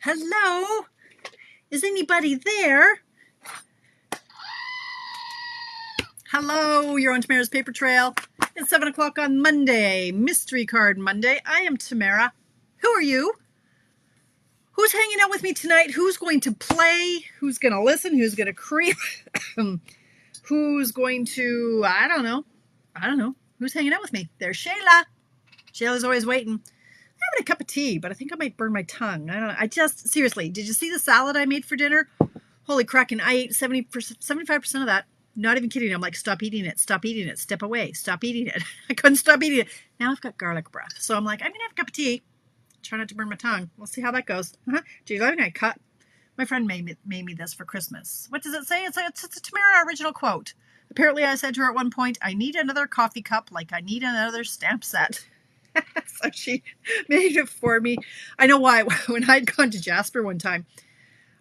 Hello? Is anybody there? Hello, you're on Tamara's Paper Trail. It's 7 o'clock on Monday, Mystery Card Monday. I am Tamara. Who are you? Who's hanging out with me tonight? Who's going to play? Who's going to listen? Who's going to creep? Who's going to, I don't know. Who's hanging out with me? There's Shayla. Shayla's always waiting. I'm having a cup of tea, but I think I might burn my tongue. I don't know. Seriously, did you see the salad I made for dinner? Holy crack, and I ate 75% of that. Not even kidding. I'm like, stop eating it, step away, stop eating it. I couldn't stop eating it. Now I've got garlic breath. So I'm like, I'm going to have a cup of tea. Try not to burn my tongue. We'll see how that goes. Geez, I think I cut. My friend made me this for Christmas. What does it say? It's a Tamara original quote. Apparently I said to her at one point, I need another coffee cup like I need another stamp set. So she made it for me. I know why. When I'd gone to Jasper one time,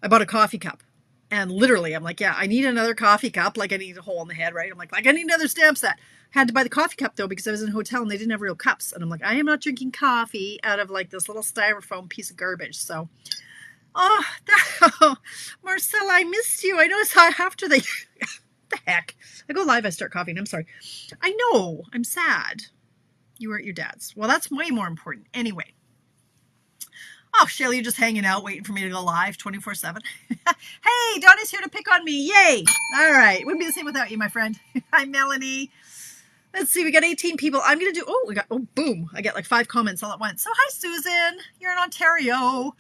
I bought a coffee cup. And literally, I'm like, yeah, I need another coffee cup. Like I need a hole in the head, right? I'm like, I need another stamp set. Had to buy the coffee cup, though, because I was in a hotel and they didn't have real cups. And I'm like, I am not drinking coffee out of like this little styrofoam piece of garbage. So, Marcella, I missed you. I noticed how after the heck. I go live, I start coughing. I'm sorry. I know. I'm sad. You were at your dad's. Well, that's way more important. Anyway. Oh, Shelley, you're just hanging out, waiting for me to go live 24/7. Hey, Donnie's here to pick on me. Yay. All right. Wouldn't be the same without you, my friend. Hi, Melanie. Let's see. We got 18 people. I'm going to do, boom. I get like 5 comments all at once. So, hi, Susan. You're in Ontario,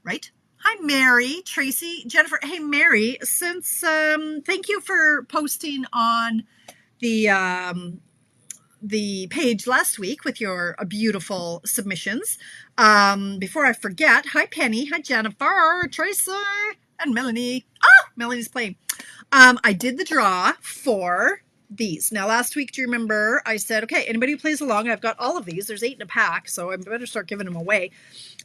right? Hi, Mary, Tracy, Jennifer. Hey, Mary, thank you for posting on the page last week with your beautiful submissions. Before I forget, hi Penny, hi Jennifer, Tracy, and Melanie. Melanie's playing. I did the draw for these. Now last week, do you remember I said, okay, anybody who plays along, I've got all of these. There's 8 in a pack, so I better start giving them away.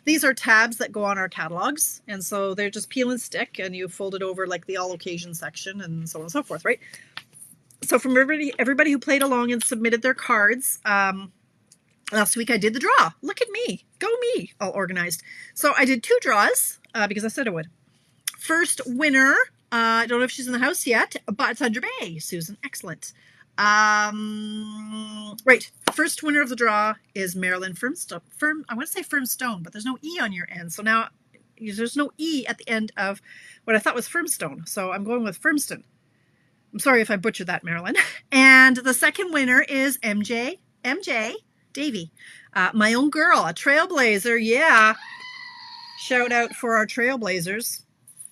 These are tabs that go on our catalogs, and so they're just peel and stick, and you fold it over like the all occasion section and so on and so forth, right? So from everybody who played along and submitted their cards, last week I did the draw. Look at me. Go me. All organized. So I did 2 draws because I said I would. First winner, I don't know if she's in the house yet, but it's under Bay. Susan, excellent. Right. First winner of the draw is Marilyn Firmstone. I want to say Firmstone, but there's no E on your end. So now there's no E at the end of what I thought was Firmstone. So I'm going with Firmston. I'm sorry if I butchered that, Marilyn. And the second winner is MJ Davy. My own girl, a trailblazer. Yeah. Shout out for our trailblazers.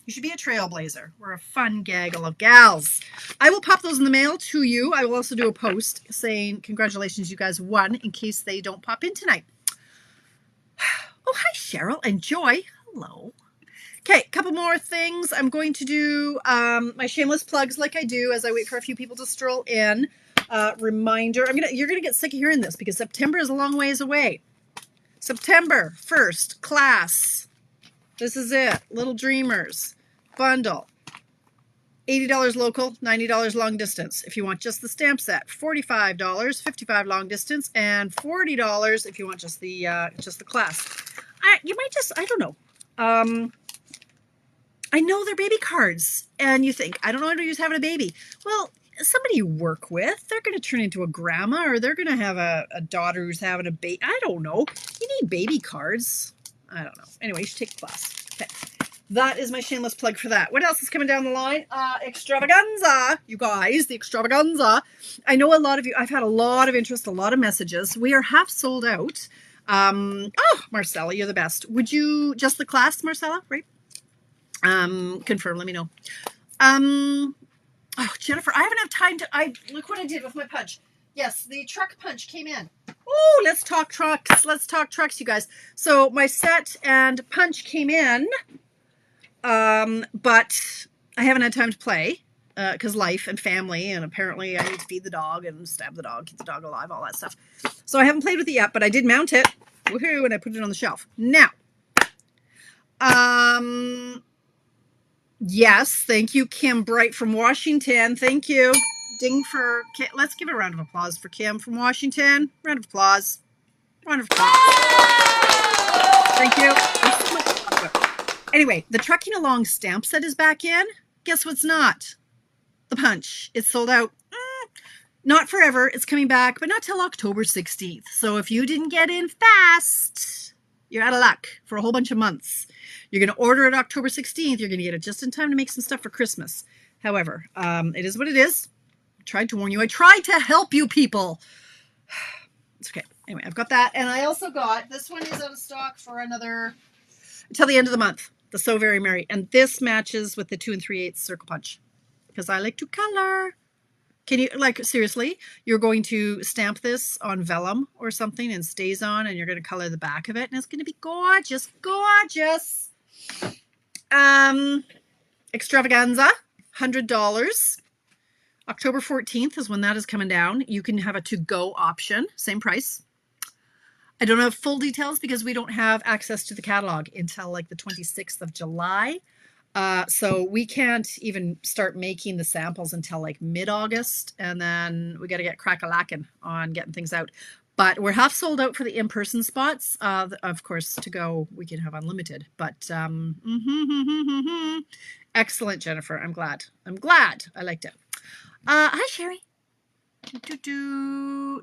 You should be a trailblazer. We're a fun gaggle of gals. I will pop those in the mail to you. I will also do a post saying, congratulations, you guys won, in case they don't pop in tonight. Oh, hi, Cheryl and Joy. Hello. Okay, a couple more things. I'm going to do my shameless plugs like I do as I wait for a few people to stroll in. Reminder, you're gonna get sick of hearing this because September is a long ways away. September 1st, class. This is it. Little Dreamers bundle. $80 local, $90 long distance. If you want just the stamp set, $45, $55 long distance, and $40 if you want just the class. You might just, I don't know. I know they're baby cards, and you think, I don't know how to use having a baby. Well, somebody you work with, they're going to turn into a grandma, or they're going to have a daughter who's having a baby. I don't know. You need baby cards. I don't know. Anyway, you should take the class. Okay. That is my shameless plug for that. What else is coming down the line? Extravaganza, you guys, the extravaganza. I know a lot of you, I've had a lot of interest, a lot of messages. We are half sold out. Marcella, you're the best. Would you, just the class, Marcella, right? Confirm, let me know. Jennifer, I haven't had time to, look what I did with my punch. Yes, the truck punch came in. Oh, let's talk trucks. Let's talk trucks, you guys. So my set and punch came in, but I haven't had time to play, because life and family, and apparently I need to feed the dog and stab the dog, keep the dog alive, all that stuff. So I haven't played with it yet, but I did mount it. Woohoo, and I put it on the shelf. Now, yes, thank you, Kim Bright from Washington. Thank you. Ding for Kim. Let's give a round of applause for Kim from Washington. Round of applause. Round of applause. Thank you. Anyway, the Trucking Along stamp set is back in. Guess what's not? The punch. It's sold out. Not forever. It's coming back, but not till October 16th. So if you didn't get in fast, you're out of luck for a whole bunch of months. You're going to order it October 16th. You're going to get it just in time to make some stuff for Christmas. However, it is what it is. I tried to warn you. I tried to help you people. It's okay. Anyway, I've got that. And I also got, this one is out of stock for another, until the end of the month. The So Very Merry. And this matches with the 2 3/8 circle punch because I like to color. Can you, like, seriously, you're going to stamp this on vellum or something and stays on, and you're going to color the back of it, and it's going to be gorgeous, gorgeous. Extravaganza, $100. October 14th is when that is coming down. You can have a to-go option, same price. I don't have full details because we don't have access to the catalog until like the 26th of July. So we can't even start making the samples until like mid-August, and then we got to get crack-a-lackin' on getting things out. But we're half sold out for the in-person spots. Of course, to go, we can have unlimited. But excellent, Jennifer. I'm glad. I liked it. Hi, Sherry.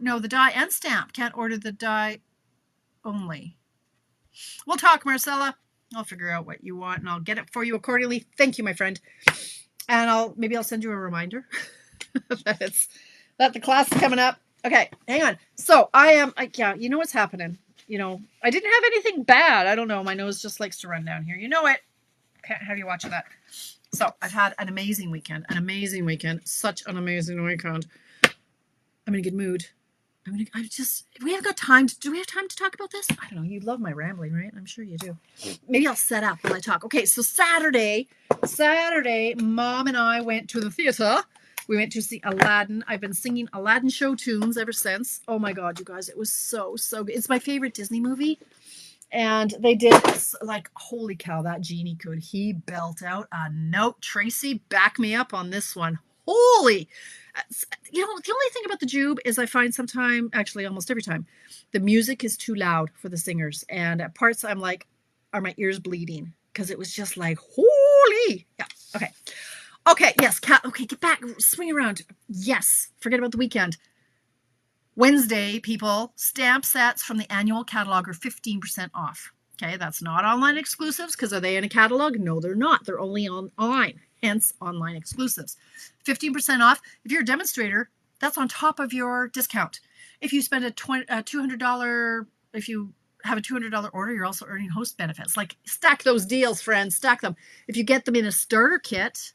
No, the die and stamp. Can't order the die only. We'll talk, Marcella. I'll figure out what you want and I'll get it for you accordingly. Thank you, my friend. And maybe I'll send you a reminder that the class is coming up. Okay, hang on. So yeah, you know what's happening. You know, I didn't have anything bad. I don't know. My nose just likes to run down here. You know it. Can't have you watching that. So I've had an amazing weekend. Such an amazing weekend. I'm in a good mood. We haven't got time. Do we have time to talk about this? I don't know. You love my rambling, right? I'm sure you do. Maybe I'll set up while I talk. Okay, so Saturday, Mom and I went to the theater. We went to see Aladdin. I've been singing Aladdin show tunes ever since. Oh my God, you guys, it was so good. It's my favorite Disney movie. And they did, like, holy cow, that genie he belt out a note. Tracy, back me up on this one. Holy, you know, the only thing about the Jube is I find actually almost every time, the music is too loud for the singers. And at parts I'm like, are my ears bleeding? Because it was just like, holy. Yeah, okay. Okay, yes, okay, get back, swing around. Yes, forget about the weekend. Wednesday, people, stamp sets from the annual catalog are 15% off. Okay, that's not online exclusives because are they in a catalog? No, they're not. They're only online, hence online exclusives. 15% off. If you're a demonstrator, that's on top of your discount. If you spend a $200, if you have a $200 order, you're also earning host benefits. Like, stack those deals, friends, stack them. If you get them in a starter kit,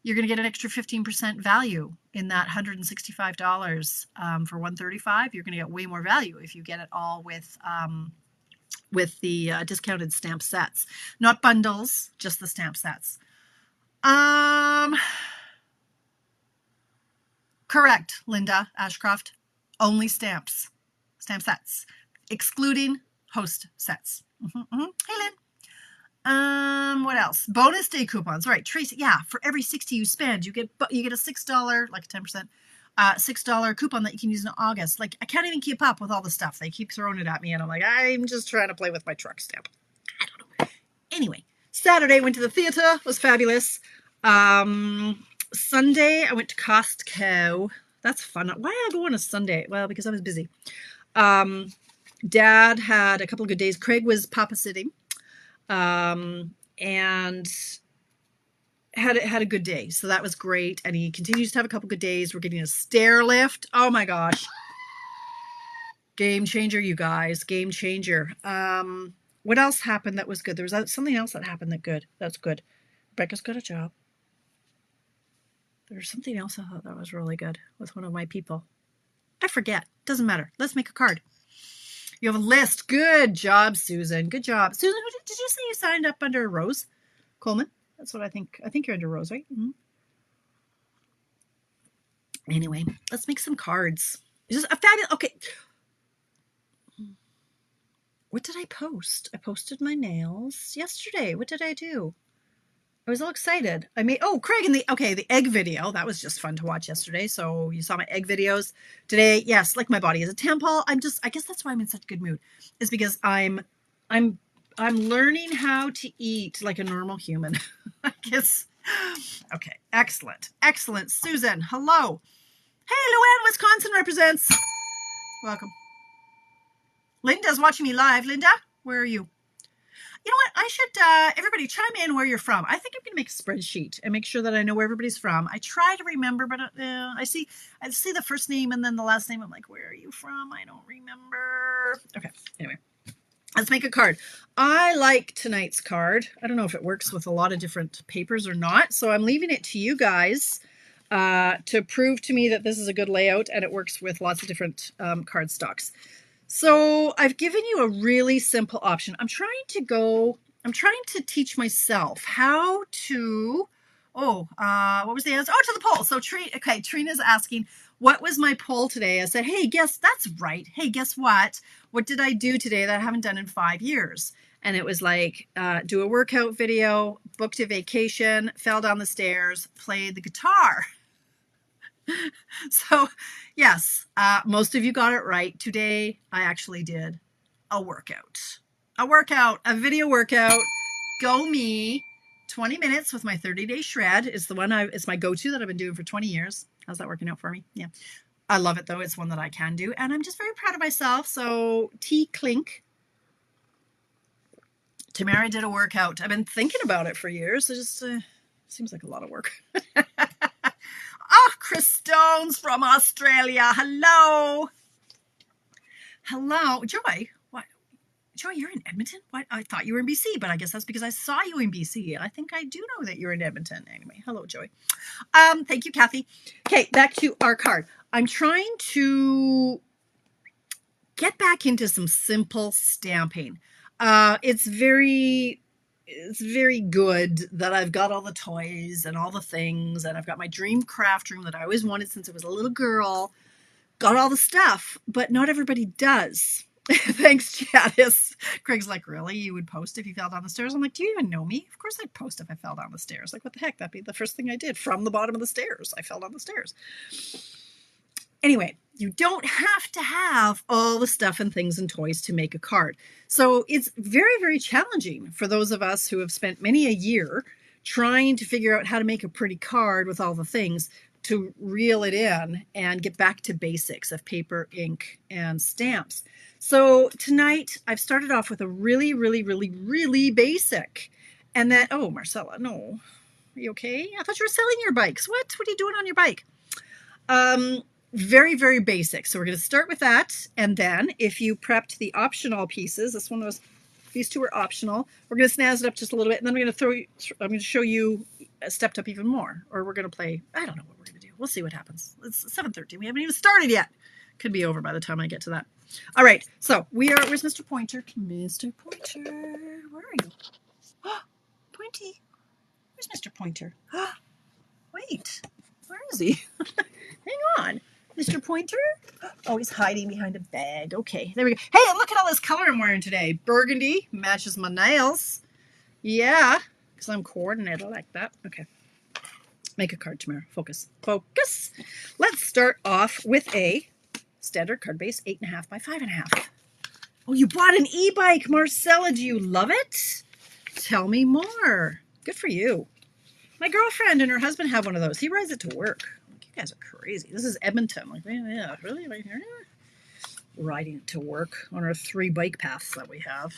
you're going to get an extra 15% value in that $165 for $135. You're going to get way more value if you get it all with the discounted stamp sets, not bundles, just the stamp sets. Correct, Linda Ashcroft. Only stamp sets, excluding host sets. Hey, Lynn. What else? Bonus day coupons. All right, Tracy. Yeah, for every 60 you spend, you get a $6, like 10%, $6 coupon that you can use in August. Like, I can't even keep up with all the stuff. They keep throwing it at me, and I'm like, I'm just trying to play with my truck stamp. I don't know. Anyway, Saturday went to the theater. It was fabulous. Sunday I went to Costco. That's fun. Why did I go on a Sunday? Well, because I was busy. Dad had a couple of good days. Craig was papa sitting. And had a good day. So that was great. And he continues to have a couple good days. We're getting a stair lift. Oh my gosh. Game changer, you guys. Game changer. What else happened that was good? There was something else that happened that's good. Rebecca's got a job. There's something else I thought that was really good with one of my people. I forget. Doesn't matter. Let's make a card. You have a list. Good job, Susan. Good job. Susan, did you say you signed up under Rose Coleman? That's what I think. I think you're under Rose, right? Mm-hmm. Anyway, let's make some cards. Is this a fabulous? Okay. What did I post? I posted my nails yesterday. What did I do? I was all excited. Craig and the egg video. That was just fun to watch yesterday. So you saw my egg videos today. Yes, like my body is a tampon. I guess that's why I'm in such good mood, is because I'm I'm learning how to eat like a normal human. I guess. Okay, excellent. Excellent. Susan, hello. Hey, Luann, Wisconsin represents. Welcome. Linda's watching me live. Linda, where are you? You know what? I should, everybody chime in where you're from. I think I'm going to make a spreadsheet and make sure that I know where everybody's from. I try to remember, but I see the first name and then the last name. I'm like, where are you from? I don't remember. Okay, anyway. Let's make a card. I like tonight's card. I don't know if it works with a lot of different papers or not, so I'm leaving it to you guys to prove to me that this is a good layout and it works with lots of different card stocks. So I've given you a really simple option. I'm trying to teach myself how to, what was the answer? Oh, to the poll. So Trina's asking, what was my poll today? I said, hey, guess, that's right. Hey, guess what? What did I do today that I haven't done in 5 years? And it was like, do a workout video, booked a vacation, fell down the stairs, played the guitar. So yes, most of you got it right. Today, I actually did a workout, a video workout. Go me, 20 minutes with my 30-day shred is the one it's my go-to that I've been doing for 20 years. How's that working out for me? Yeah. I love it though. It's one that I can do and I'm just very proud of myself. So Clink. Tamara did a workout. I've been thinking about it for years. It just seems like a lot of work. Chris Stones from Australia. Hello. Hello. Joy. What? Joy, you're in Edmonton? What? I thought you were in BC, but I guess that's because I saw you in BC. I think I do know that you're in Edmonton. Anyway, hello, Joy. Thank you, Kathy. Okay, back to our card. I'm trying to get back into some simple stamping. It's very good that I've got all the toys and all the things, and I've got my dream craft room that I always wanted since I was a little girl. Got all the stuff, but not everybody does. Thanks, Janice. Craig's like, really? You would post if you fell down the stairs? I'm like, do you even know me? Of course I'd post if I fell down the stairs. Like, what the heck? That'd be the first thing I did from the bottom of the stairs. I fell down the stairs. Anyway, you don't have to have all the stuff and things and toys to make a card. So it's very, very challenging for those of us who have spent many a year trying to figure out how to make a pretty card with all the things to reel it in and get back to basics of paper, ink, and stamps. So tonight I've started off with a really, really, really, really basic. And then, oh, Marcella, no. Are you okay? I thought you were selling your bikes. What? What are you doing on your bike? Very, very basic. So we're going to start with that. And then if you prepped the optional pieces, these two are optional. We're going to snazz it up just a little bit. And then I'm going to show you stepped up even more. Or we're going to play, I don't know what we're going to do. We'll see what happens. It's 7:30. We haven't even started yet. Could be over by the time I get to that. All right. So where's Mr. Pointer? Mr. Pointer, where are you? Pointy. Where's Mr. Pointer? Wait, where is he? Hang on. Mr. Pointer? Oh, he's hiding behind a bag. Okay, there we go. Hey, look at all this color I'm wearing today. Burgundy matches my nails. Yeah, because I'm coordinated like that. Okay. Make a card, Tamara. Focus. Focus. Let's start off with a standard card base, 8.5 by 5.5. Oh, you bought an e-bike, Marcella. Do you love it? Tell me more. Good for you. My girlfriend and her husband have one of those. He rides it to work. You guys are crazy. This is Edmonton. Like, yeah, really? Right here? Riding it to work on our 3 bike paths that we have.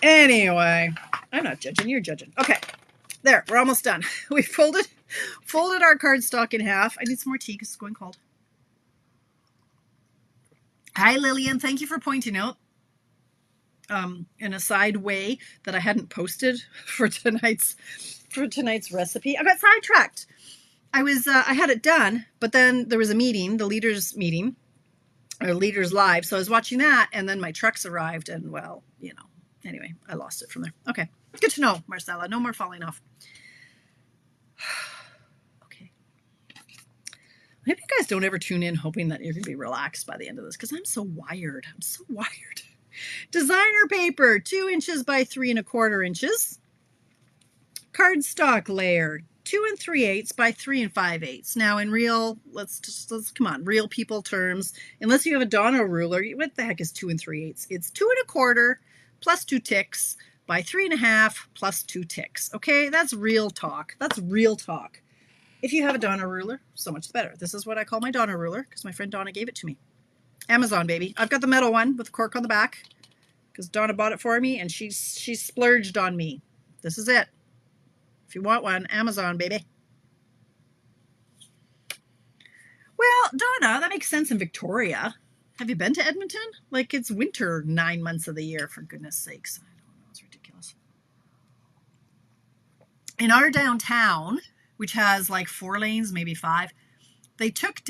Anyway, I'm not judging. You're judging. Okay. There. We're almost done. We folded our cardstock in half. I need some more tea because it's going cold. Hi, Lillian. Thank you for pointing out in a side way that I hadn't posted for tonight's recipe. I got sidetracked. I had it done, but then there was a meeting, the leaders meeting, or leaders live. So I was watching that, and then my trucks arrived, and well, anyway, I lost it from there. Okay, good to know, Marcella. No more falling off. Okay. I hope you guys don't ever tune in hoping that you're going to be relaxed by the end of this, because I'm so wired. I'm so wired. Designer paper, 2 inches by 3 1/4 inches. Cardstock layer, 2 3/8 by 3 5/8. Now in real, let's come on, real people terms, unless you have a Dono ruler, what the heck is 2 3/8? It's 2 1/4 plus 2 ticks by 3.5 plus 2 ticks. Okay, that's real talk. That's real talk. If you have a Donna ruler, so much better. This is what I call my Donna ruler because my friend Donna gave it to me. Amazon, baby. I've got the metal one with the cork on the back because Donna bought it for me and she splurged on me. This is it. If you want one, Amazon, baby. Well, Donna, that makes sense in Victoria. Have you been to Edmonton? Like, it's winter 9 months of the year, for goodness sakes. I don't know, it's ridiculous. In our downtown, which has like 4 lanes, maybe 5, they took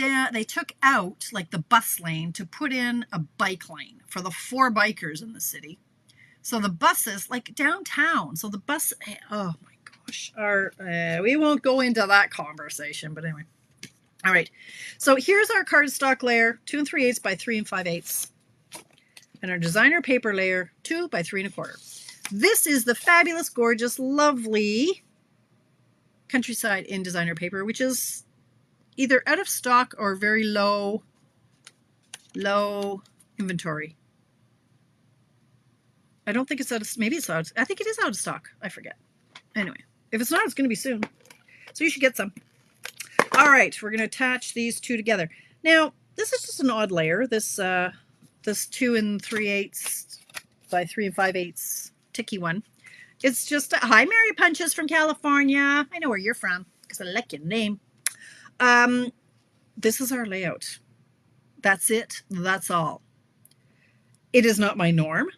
out like the bus lane to put in a bike lane for the 4 bikers in the city. So the buses, like downtown, so the bus, oh my gosh, we won't go into that conversation, but anyway. All right, so here's our cardstock layer, 2 3/8 by 3 5/8, and our designer paper layer, 2 by 3 1/4. This is the fabulous, gorgeous, lovely Countryside in designer paper, which is either out of stock or very low inventory. I don't think it's out of, maybe it's out, I think it is out of stock. I forget. Anyway, if it's not, it's going to be soon. So you should get some. All right, we're going to attach these 2 together. Now, this is just an odd layer, this 2 3/8 by 3 5/8 ticky one. It's just, hi, Mary Punches from California. I know where you're from because I like your name. This is our layout. That's it. That's all. It is not my norm.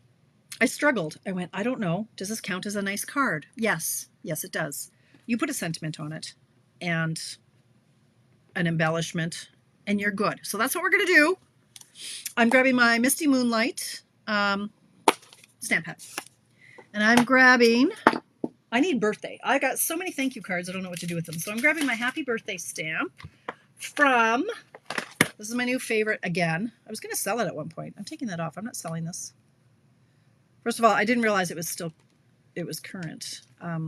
I struggled. I went, I don't know. Does this count as a nice card? Yes. Yes, it does. You put a sentiment on it and an embellishment and you're good. So that's what we're going to do. I'm grabbing my Misty Moonlight stamp pad. And I'm grabbing, I need birthday. I got so many thank you cards, I don't know what to do with them. So I'm grabbing my happy birthday stamp from, this is my new favorite again. I was going to sell it at one point. I'm taking that off. I'm not selling this. First of all, I didn't realize it was current.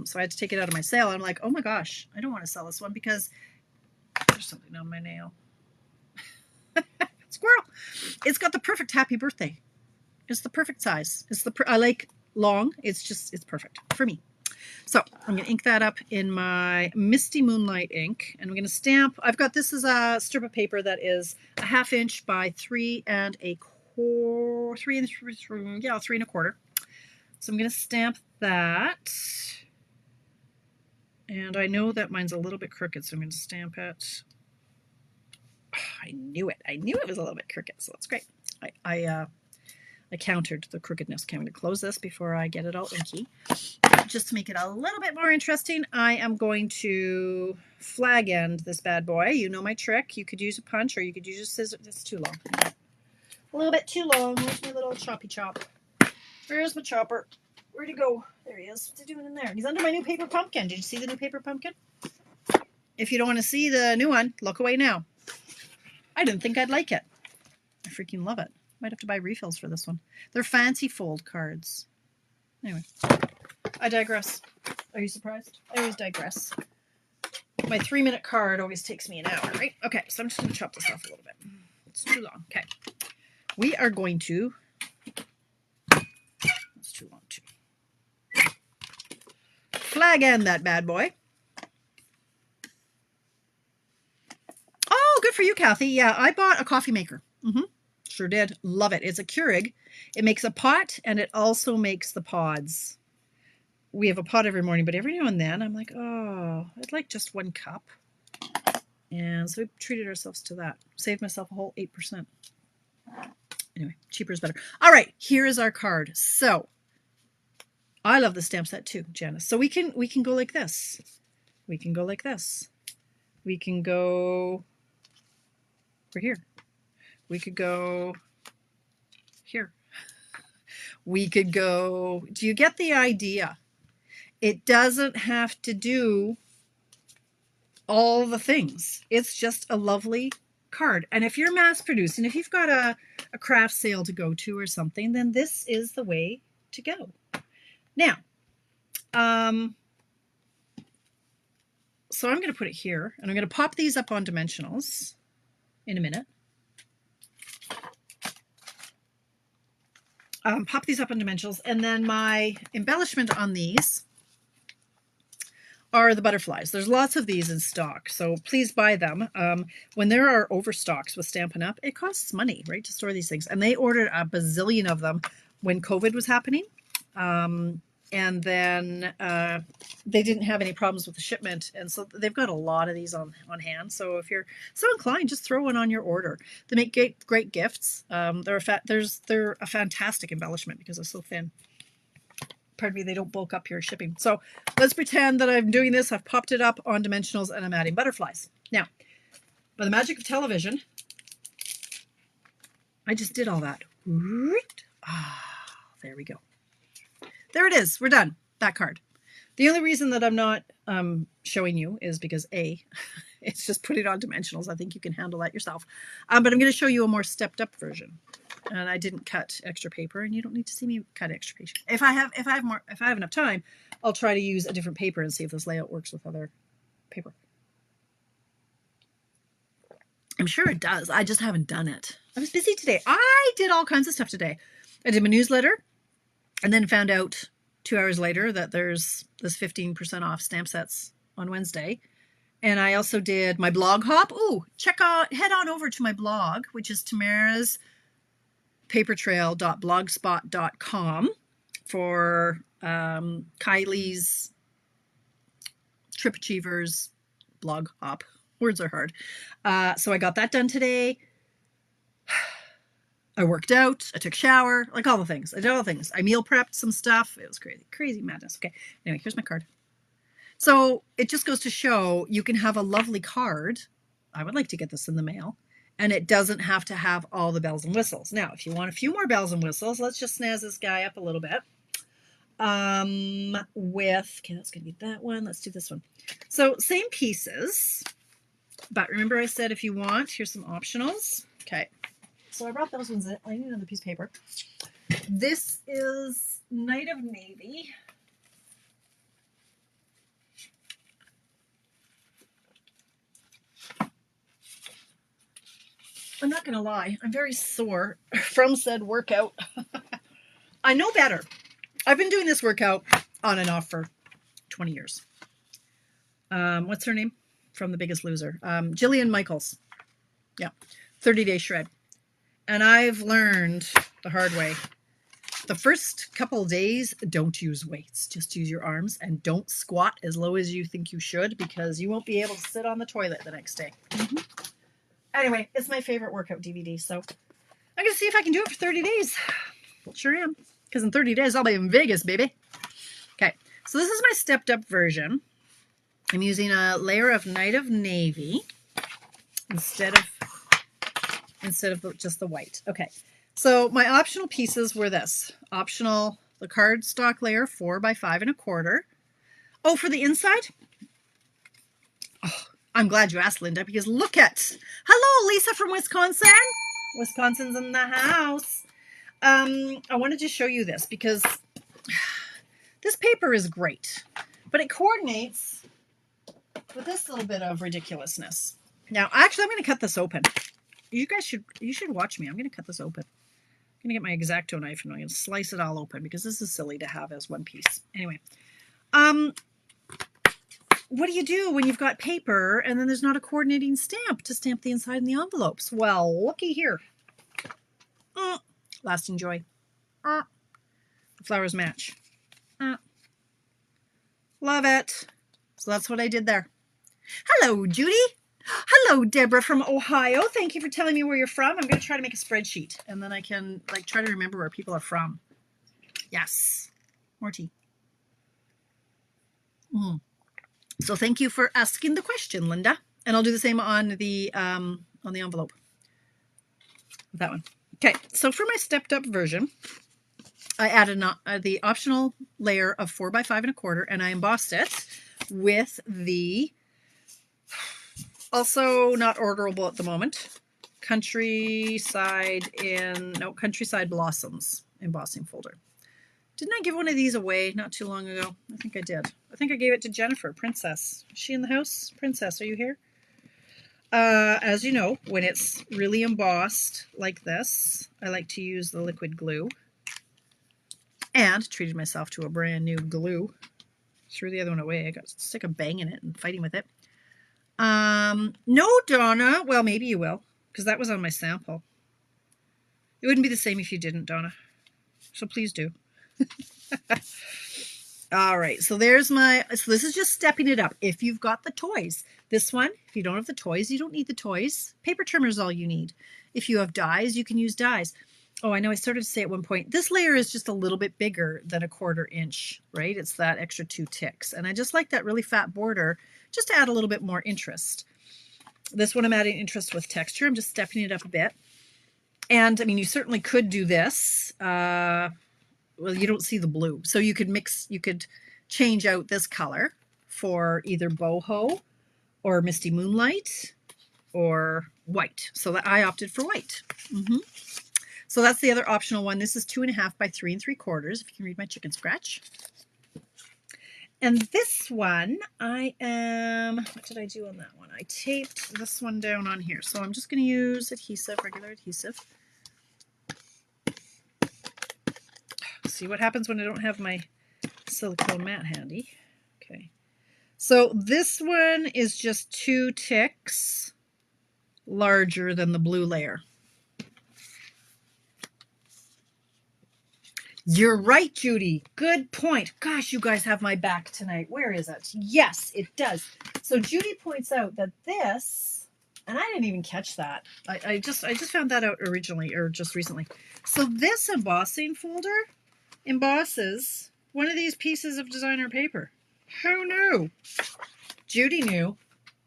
So I had to take it out of my sale. I'm like, oh my gosh, I don't want to sell this one because there's something on my nail. Squirrel. It's got the perfect happy birthday. It's the perfect size. I like long. It's perfect for me. So I'm going to ink that up in my Misty Moonlight ink, and I'm going to stamp. I've got, this is a strip of paper that is a 1/2 inch by 3 1/4. 3 1/4. So I'm going to stamp that. And I know that mine's a little bit crooked, so I'm going to stamp it. Oh, I knew it. I knew it was a little bit crooked, so that's great. I countered the crookedness. Okay, I'm going to close this before I get it all inky. Just to make it a little bit more interesting, I am going to flag end this bad boy. You know my trick. You could use a punch or you could use a scissors. It's too long. A little bit too long. Where's my little choppy chop? Where's my chopper? Where'd he go? There he is. What's he doing in there? He's under my new paper pumpkin. Did you see the new paper pumpkin? If you don't want to see the new one, look away now. I didn't think I'd like it. I freaking love it. Might have to buy refills for this one. They're fancy fold cards. Anyway, I digress. Are you surprised? I always digress. My 3-minute card always takes me an hour, right? Okay, so I'm just going to chop this off a little bit. It's too long. Okay. We are going to... It's too long, too. Flag end that bad boy. Oh, good for you, Kathy. Yeah, I bought a coffee maker. Sure did. Love it. It's a Keurig. It makes a pot and it also makes the pods. We have a pot every morning, but every now and then I'm like, oh, I'd like just 1 cup. And so we treated ourselves to that. Saved myself a whole 8%. Anyway, cheaper is better. All right, here is our card. So I love the stamp set too, Janice. So we can go like this. We can go like this. We can go over here. We could go here. We could go, do you get the idea? It doesn't have to do all the things. It's just a lovely card. And if you're mass producing, if you've got a craft sale to go to or something, then this is the way to go. Now, so I'm going to put it here, and I'm going to pop these up on dimensionals in a minute. Pop these up on dimensionals, and then my embellishment on these are the butterflies. There's lots of these in stock, so please buy them. When there are overstocks with Stampin' Up, it costs money, right, to store these things. And they ordered a bazillion of them when COVID was happening. And then they didn't have any problems with the shipment. And so they've got a lot of these on hand. So if you're so inclined, just throw one on your order. They make great gifts. They're a fantastic embellishment because they're so thin. Pardon me, they don't bulk up your shipping. So let's pretend that I'm doing this. I've popped it up on dimensionals and I'm adding butterflies. Now, by the magic of television, I just did all that. There we go. There it is. We're done. That card. The only reason that I'm not showing you is because A, it's just put it on dimensionals. I think you can handle that yourself. But I'm going to show you a more stepped up version. And I didn't cut extra paper, and you don't need to see me cut extra paper. If I have enough time, I'll try to use a different paper and see if this layout works with other paper. I'm sure it does. I just haven't done it. I was busy today. I did all kinds of stuff today. I did my newsletter, and then found out 2 hours later that there's this 15% off stamp sets on Wednesday. And I also did my blog hop. Ooh, head on over to my blog, which is Tamara's sPaperTrail.blogspot.com for Kylie's Trip Achievers blog hop. Words are hard. So I got that done today. I worked out. I took a shower. Like all the things. I did all the things. I meal prepped some stuff. It was crazy. Crazy madness. Okay. Anyway, here's my card. So it just goes to show you can have a lovely card. I would like to get this in the mail. And it doesn't have to have all the bells and whistles. Now, if you want a few more bells and whistles, let's just snazz this guy up a little bit. Okay, that's going to be that one. Let's do this one. So same pieces. But remember I said if you want, here's some optionals. Okay. So I brought those ones in. I need another piece of paper. This is Night of Navy. I'm not going to lie. I'm very sore from said workout. I know better. I've been doing this workout on and off for 20 years. What's her name? From The Biggest Loser. Jillian Michaels. Yeah. 30-day shred. And I've learned the hard way. The first couple of days, don't use weights. Just use your arms and don't squat as low as you think you should because you won't be able to sit on the toilet the next day. Anyway, it's my favorite workout DVD, so I'm going to see if I can do it for 30 days. Sure am, because in 30 days, I'll be in Vegas, baby. Okay, so this is my stepped up version. I'm using a layer of Night of Navy instead of just the white. Okay, so my optional pieces were this. Optional, the cardstock layer 4 by 5 1/4. Oh, for the inside? Oh, I'm glad you asked, Linda, because look at... Hello, Lisa from Wisconsin. Wisconsin's in the house. I wanted to show you this because this paper is great, but it coordinates with this little bit of ridiculousness. Now, actually, I'm going to cut this open. You should watch me. I'm going to cut this open. I'm going to get my X-Acto knife and I'm going to slice it all open because this is silly to have as one piece. Anyway, what do you do when you've got paper and then there's not a coordinating stamp to stamp the inside and the envelopes? Well, looky here. Lasting joy. The flowers match. Love it. So that's what I did there. Hello, Judy. Hello, Deborah from Ohio. Thank you for telling me where you're from. I'm going to try to make a spreadsheet and then I can try to remember where people are from. Yes. More tea. So thank you for asking the question, Linda. And I'll do the same on the envelope. That one. Okay, so for my stepped up version, I added the optional layer of 4 by 5 1/4 and I embossed it with the, also not orderable at the moment, Countryside Blossoms embossing folder. Didn't I give one of these away not too long ago? I think I did. I think I gave it to Jennifer, Princess. Is she in the house? Princess, are you here? As you know, when it's really embossed like this, I like to use the liquid glue. and treated myself to a brand new glue. Threw the other one away. I got sick of banging it and fighting with it. No, Donna. Well, maybe you will, because that was on my sample. It wouldn't be the same if you didn't, Donna. So please do. All right, so there's so this is just stepping it up. If you've got the toys, this one, if you don't have the toys, you don't need the toys. Paper trimmer is all you need. If you have dies, you can use dies. Oh, I know I started to say at one point, this layer is just a little bit bigger than a 1/4 inch, right? It's that extra 2 ticks. And I just like that really fat border just to add a little bit more interest. This one I'm adding interest with texture. I'm just stepping it up a bit. And I mean, you certainly could do this. Well, you don't see the blue. So you could change out this color for either boho or misty moonlight or white. So that I opted for white. So that's the other optional one. This is 2.5 by 3 3/4, if you can read my chicken scratch. And this one, what did I do on that one? I taped this one down on here. So I'm just going to use adhesive, regular adhesive. See what happens when I don't have my silicone mat handy. Okay. So this one is just 2 ticks larger than the blue layer. You're right, Judy. Good point. Gosh, you guys have my back tonight. Where is it? Yes, it does. So Judy points out that this, and I didn't even catch that. I just found that out originally, or just recently. So this embossing folder embosses one of these pieces of designer paper. Who knew? Judy knew.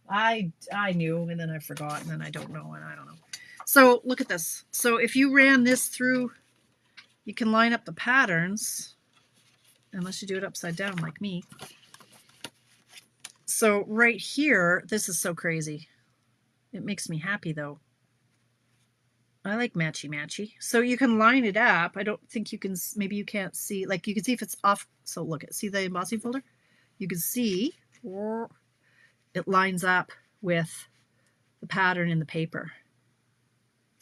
I knew, and then I forgot, and then I don't know, and I don't know. So look at this. So if you ran this through, you can line up the patterns, unless you do it upside down like me. So right here, this is so crazy. It makes me happy though. I like matchy-matchy. So you can line it up. I don't think you can, maybe you can't see, like you can see if it's off. So look at, see the embossing folder? You can see it lines up with the pattern in the paper.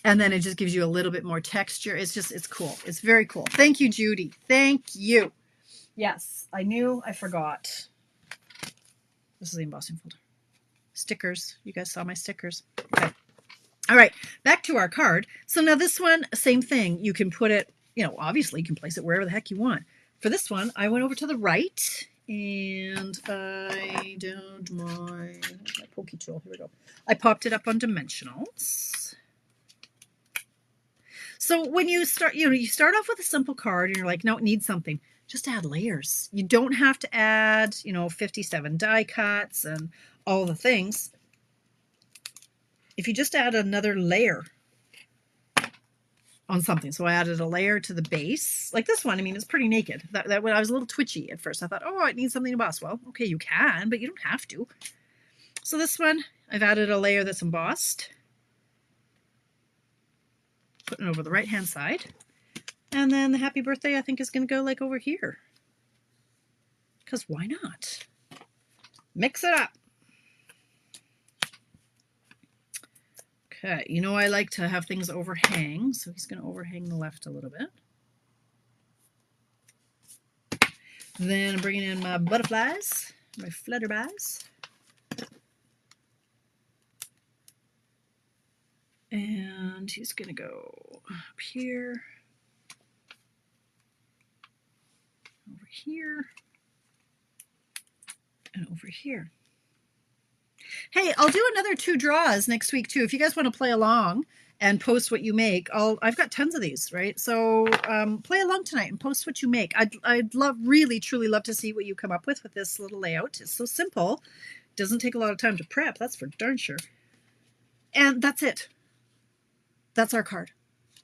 And then it just gives you a little bit more texture. It's cool. It's very cool. Thank you, Judy. Thank you. Yes, I knew, I forgot. This is the embossing folder. Stickers. You guys saw my stickers. Okay. All right, back to our card. So now this one, same thing. You can put it, obviously you can place it wherever the heck you want. For this one, I went over to the right and I don't mind my pokey tool. Here we go. I popped it up on dimensionals. So when you start, you start off with a simple card and you're like, no, it needs something. Just add layers. You don't have to add, 57 die cuts and all the things. If you just add another layer on something. So I added a layer to the base. Like this one, I mean, it's pretty naked. That when I was a little twitchy at first. I thought, oh, it needs something to emboss. Well, okay, you can, but you don't have to. So this one, I've added a layer that's embossed. Putting it over the right-hand side. And then the happy birthday, I think, is going to go like over here. Because why not? Mix it up. Okay, I like to have things overhang, so he's going to overhang the left a little bit. Then I'm bringing in my butterflies, my flutterbys. And he's going to go up here, over here, and over here. Hey, I'll do another 2 draws next week too. If you guys want to play along and post what you make, I've got tons of these, right? So play along tonight and post what you make. I'd really, truly love to see what you come up with this little layout. It's so simple. Doesn't take a lot of time to prep. That's for darn sure. And that's it. That's our card.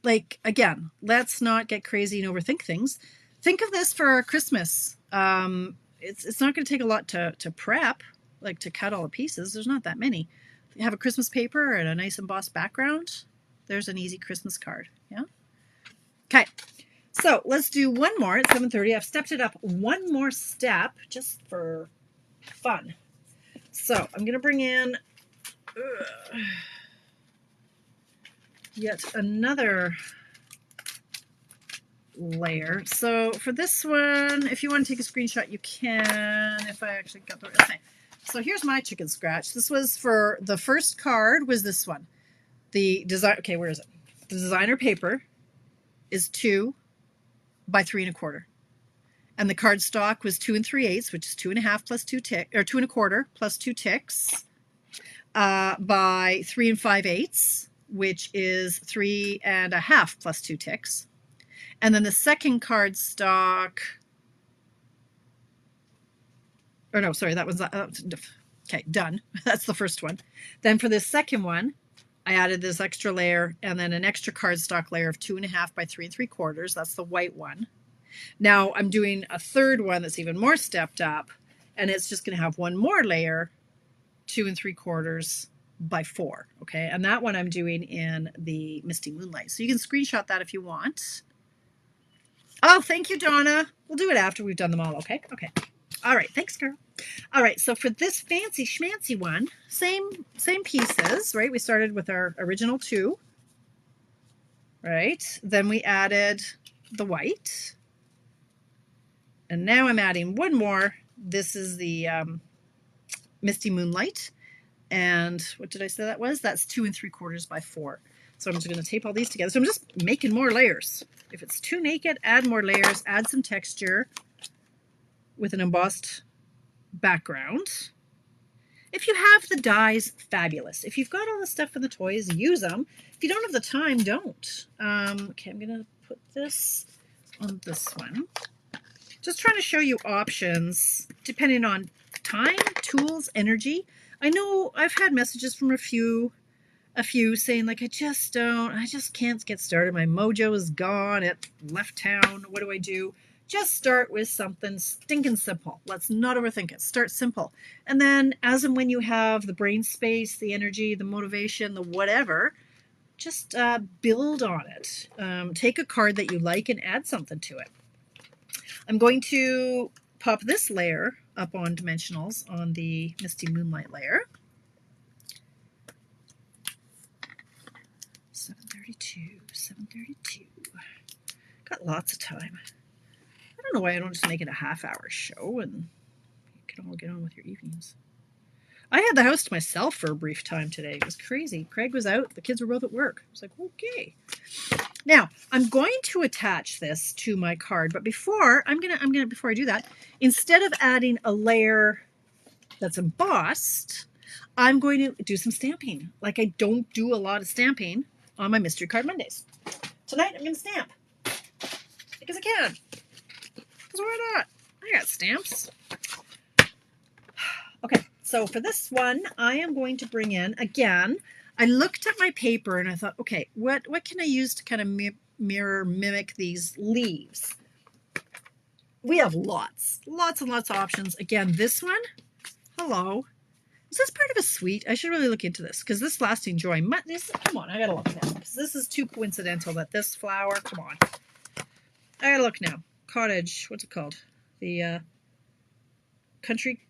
Like, again, let's not get crazy and overthink things. Think of this for Christmas. It's not going to take a lot to prep, like to cut all the pieces. There's not that many. You have a Christmas paper and a nice embossed background. There's an easy Christmas card. Yeah. Okay. So let's do one more at 7:30. I've stepped it up one more step just for fun. So I'm going to bring in yet another layer. So for this one, if you want to take a screenshot, you can. If I actually got the right thing. So here's my chicken scratch. This was for the first card. Was this one? The design. Okay, where is it? The designer paper is 2 by 3 1/4. And the cardstock was 2 3/8, which is 2 1/2 plus 2 ticks, or 2 1/4 plus 2 ticks, by 3 5/8, which is 3 1/2 plus 2 ticks. And then the second cardstock, or no, sorry, that was okay, done. That's the first one. Then for the second one, I added this extra layer and then an extra cardstock layer of 2 1/2 by 3 3/4. That's the white one. Now I'm doing a third one that's even more stepped up, and it's just going to have one more layer, 2 3/4 by 4. Okay, and that one I'm doing in the Misty Moonlight. So you can screenshot that if you want. Oh, thank you, Donna. We'll do it after we've done them all. Okay. Okay. All right. Thanks, girl. All right. So for this fancy schmancy one, same pieces, right? We started with our original 2, right? Then we added the white. And now I'm adding one more. This is the Misty Moonlight. And what did I say that was? That's 2 3/4 by 4. So I'm just going to tape all these together. So I'm just making more layers. If it's too naked, add more layers, add some texture with an embossed background. If you have the dies, fabulous. If you've got all the stuff in the toys, use them. If you don't have the time, don't. Okay, I'm going to put this on this one. Just trying to show you options depending on time, tools, energy. I know I've had messages from a few saying like, I just can't get started. My mojo is gone. It left town. What do I do? Just start with something stinking simple. Let's not overthink it. Start simple. And then as and when you have the brain space, the energy, the motivation, the whatever, just build on it. Take a card that you like and add something to it. I'm going to pop this layer up on dimensionals on the Misty Moonlight layer. 7:32. Got lots of time. I don't know why I don't just make it a half-hour show and you can all get on with your evenings. I had the house to myself for a brief time today. It was crazy. Craig was out. The kids were both at work. I was like, okay. Now I'm going to attach this to my card, but before before I do that, instead of adding a layer that's embossed, I'm going to do some stamping. Like I don't do a lot of stamping on my Mystery Card Mondays. Tonight I'm going to stamp because I can. Because why not? I got stamps. Okay, so for this one, I am going to bring in, again, I looked at my paper and I thought, okay, what can I use to kind of mimic these leaves? We have lots and lots of options. Again, this one, hello. Is this part of a suite? I should really look into this because this Lasting Joy, come on, I gotta look now because this is too coincidental that this flower, come on. I gotta look now. Cottage, what's it called? The Country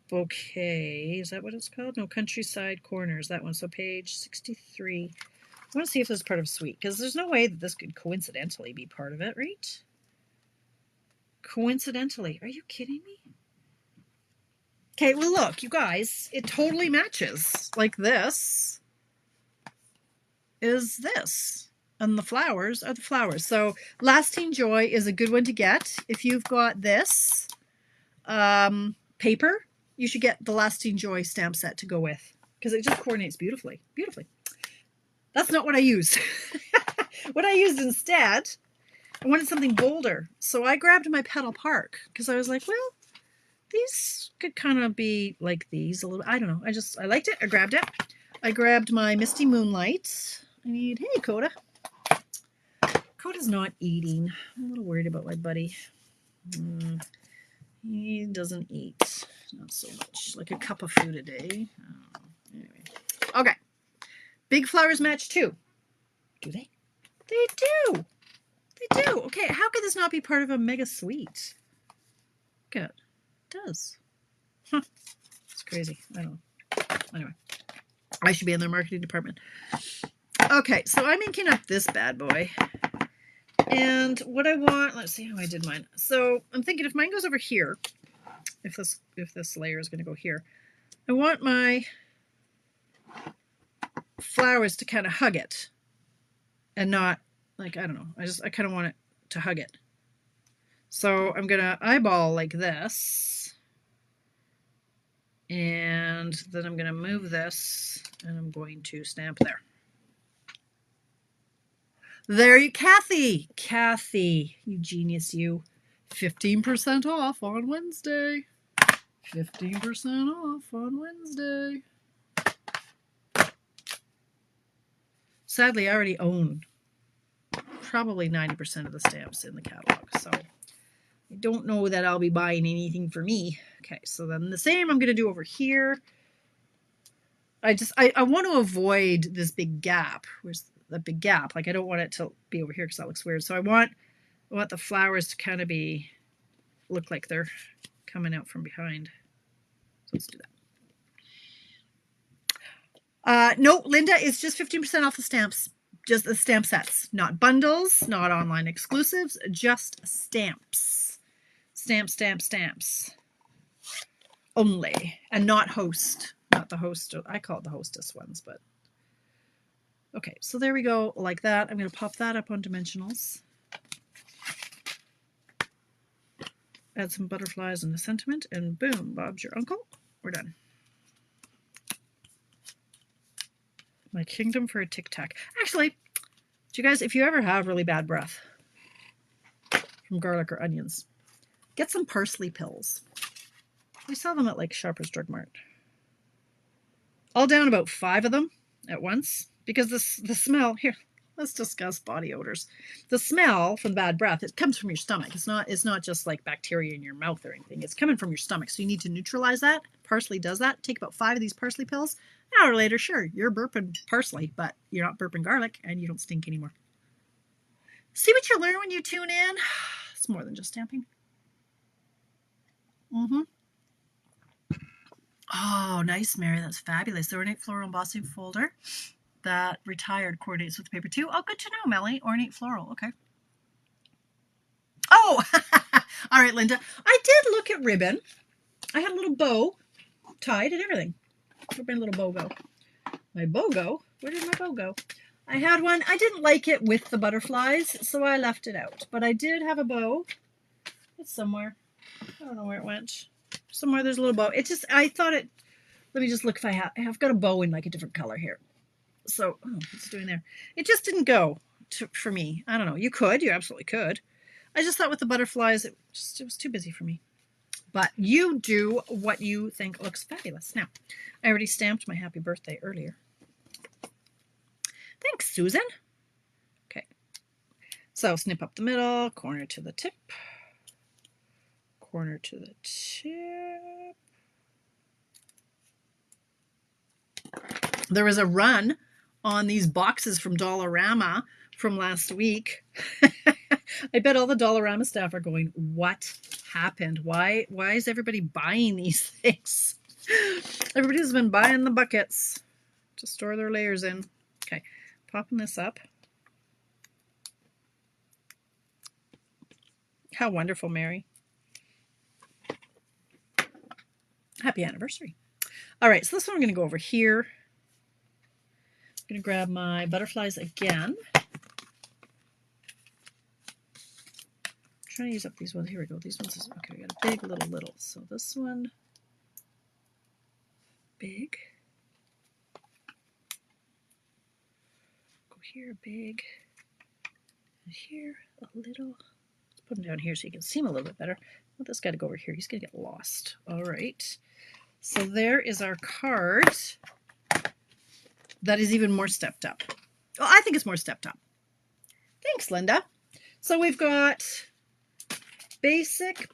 Bouquet, is that what it's called? No, Countryside Corners, that one. So page 63. I want to see if this is part of a suite because there's no way that this could coincidentally be part of it, right? Coincidentally, are you kidding me? Okay, well look, you guys, it totally matches. Like this is this. And the flowers are the flowers. So Lasting Joy is a good one to get. If you've got this paper, you should get the Lasting Joy stamp set to go with because it just coordinates beautifully. Beautifully. That's not what I used. What I used instead, I wanted something bolder. So I grabbed my Petal Park because I was like, well, these could kind of be like these a little. I don't know. I liked it. I grabbed it. I grabbed my Misty Moonlight. Hey, Coda. Coda's not eating. I'm a little worried about my buddy. He doesn't eat. Not so much. Like a cup of food a day. Anyway. Okay. Big flowers match too. Do they? They do. They do. Okay. How could this not be part of a mega suite? Good. It does. Huh. It's crazy. I don't know. Anyway. I should be in their marketing department. Okay. So I'm inking up this bad boy. And what I want, let's see how I did mine. So I'm thinking if mine goes over here, if this layer is going to go here, I want my flowers to kind of hug it and not like, I don't know, I kind of want it to hug it. So I'm going to eyeball like this, and then I'm going to move this and I'm going to stamp there. There you, Kathy, you genius, you. 15% off on Wednesday. 15% off on Wednesday. Sadly, I already own probably 90% of the stamps in the catalog, so I don't know that I'll be buying anything for me. Okay, so then the same I'm going to do over here. I want to avoid this big gap. Where's the big gap? Like, I don't want it to be over here because that looks weird. So I want the flowers to kind of look like they're coming out from behind. So let's do that. No, Linda, it's just 15% off the stamps. Just the stamp sets, not bundles, not online exclusives, just stamps. Stamps. Only, and not host. Not the host. I call it the hostess ones, but okay. So there we go, like that. I'm going to pop that up on dimensionals. Add some butterflies and a sentiment, and boom, Bob's your uncle. We're done. My kingdom for a tic tac. Actually, do you guys, if you ever have really bad breath from garlic or onions, get some parsley pills. We sell them at like Shoppers Drug Mart. I'll down about 5 of them at once, because the smell, here, let's discuss body odors. The smell from bad breath, it comes from your stomach. It's not just like bacteria in your mouth or anything. It's coming from your stomach. So you need to neutralize that. Parsley does that. Take about 5 of these parsley pills. An hour later, sure, you're burping parsley, but you're not burping garlic and you don't stink anymore. See what you learn when you tune in? It's more than just stamping. Oh, nice, Mary. That's fabulous. The Ornate Floral Embossing folder that retired coordinates with the paper too. Oh, good to know, Melly. Ornate Floral. Okay. Oh, all right, Linda. I did look at ribbon. I had a little bow tied and everything. Where'd my little bow go? My bow go? Where did my bow go? I had one. I didn't like it with the butterflies, so I left it out. But I did have a bow. It's somewhere. I don't know where it went. Somewhere there's a little bow. It just, I thought it, let me just look if I've got a bow in like a different color here. So, what's it doing there? It just didn't go for me. I don't know. You absolutely could. I just thought with the butterflies, it was too busy for me. But you do what you think looks fabulous. Now, I already stamped my happy birthday earlier. Thanks, Susan. Okay. So snip up the middle, corner to the tip. Corner to the tip. There was a run on these boxes from Dollarama from last week. I bet all the Dollarama staff are going, what happened? Why is everybody buying these things? Everybody's been buying the buckets to store their layers in. Okay, popping this up. How wonderful, Mary. Happy anniversary. All right, so this one I'm going to go over here. I'm going to grab my butterflies again. Trying to use up these ones. Here we go. These ones. Okay, we got a big, little. So this one, big. Go here, big. And here, a little. Let's put them down here so you can see them a little bit better. I want this guy to go over here. He's going to get lost. All right. So there is our card. That is even more stepped up. Well, I think it's more stepped up. Thanks, Linda. So we've got basic,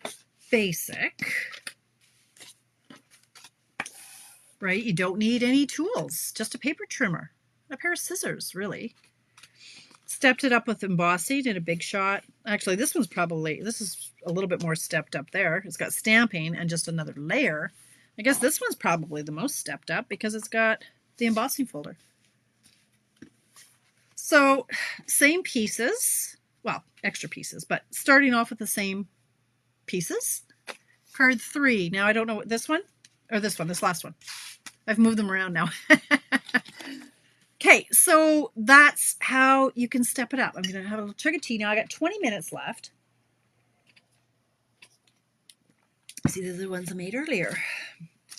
right? You don't need any tools, just a paper trimmer, a pair of scissors, really. Stepped it up with embossing, did a big shot. Actually, this is a little bit more stepped up there. It's got stamping and just another layer. I guess this one's probably the most stepped up because it's got the embossing folder. So, same pieces. well, extra pieces, but starting off with the same pieces. Card 3. Now I don't know what this one or this one, this last one. I've moved them around now. Okay, so that's how you can step it up. I'm going to have a little chug of tea now. I got 20 minutes left. See, these are the ones I made earlier.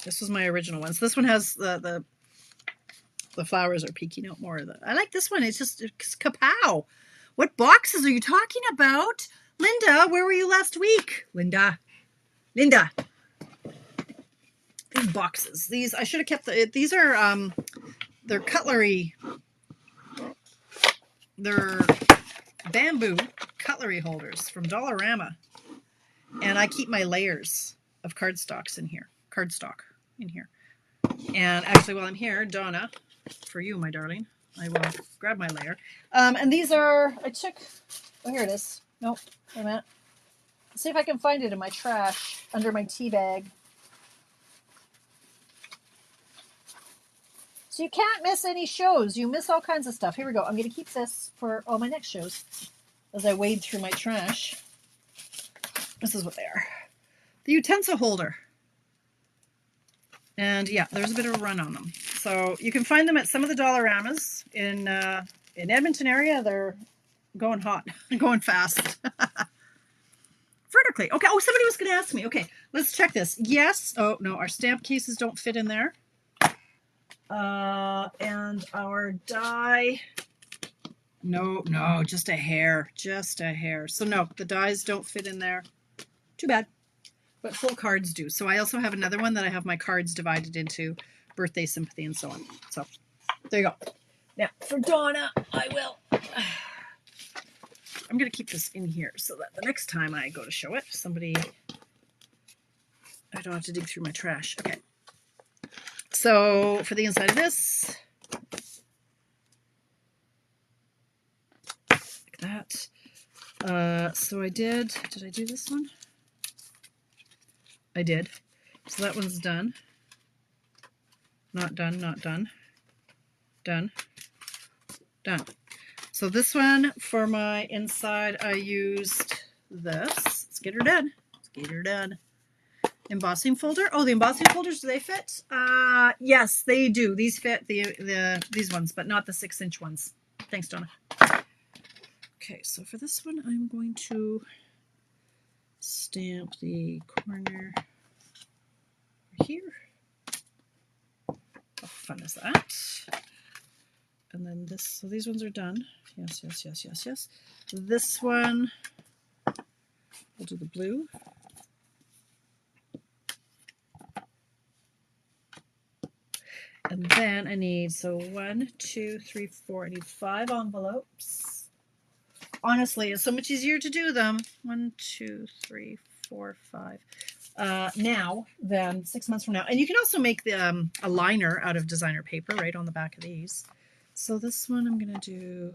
This was my original one. So this one has the flowers are peeking out more. I like this one. It's kapow. What boxes are you talking about? Linda, where were you last week? Linda. These boxes. These, I should have kept these are, they're cutlery. They're bamboo cutlery holders from Dollarama. And I keep my layers of cardstock in here. And actually, while I'm here, Donna, for you, my darling, I will grab my layer. And these are, oh, here it is. Nope, wait a minute. Let's see if I can find it in my trash under my tea bag. So you can't miss any shows. You miss all kinds of stuff. Here we go. I'm going to keep this for all my next shows as I wade through my trash. This is what they are. The utensil holder. And yeah, there's a bit of a run on them. So you can find them at some of the Dollaramas in Edmonton area. They're going hot, going fast. Vertically. Okay. Oh, somebody was going to ask me. Okay, let's check this. Yes. Oh, no, our stamp cases don't fit in there. And our die. No, just a hair. So no, the dies don't fit in there. Too bad. But full cards do. So I also have another one that I have my cards divided into birthday, sympathy, and so on. So there you go. Now for Donna, I'm going to keep this in here so that the next time I go to show it, I don't have to dig through my trash. Okay. So for the inside of this, like that. So I did I do this one? I did. So that one's done. Not done. Done. So this one for my inside, I used this. Let's get her done. Embossing folder. Oh, the embossing folders, do they fit? Yes, they do. These fit these ones, but not the 6-inch ones. Thanks, Donna. Okay, so for this one, I'm going to stamp the corner here. How fun is that? And then this, so these ones are done. Yes. This one, we'll do the blue. And then I need, so 1, 2, 3, 4, I need 5 envelopes. Honestly, it's so much easier to do them. 1, 2, 3, 4, 5. Now than 6 months from now. And you can also make the a liner out of designer paper right on the back of these. So this one I'm going to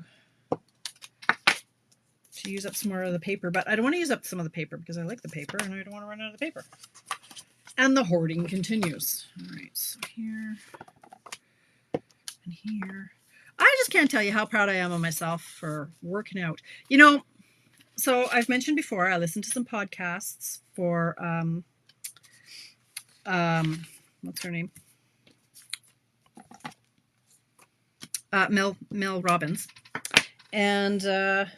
use up some more of the paper, but I don't want to use up some of the paper because I like the paper and I don't want to run out of the paper. And the hoarding continues. All right, so here and here. I just can't tell you how proud I am of myself for working out. You know, so I've mentioned before, I listened to some podcasts for, what's her name? Mel Robbins. And her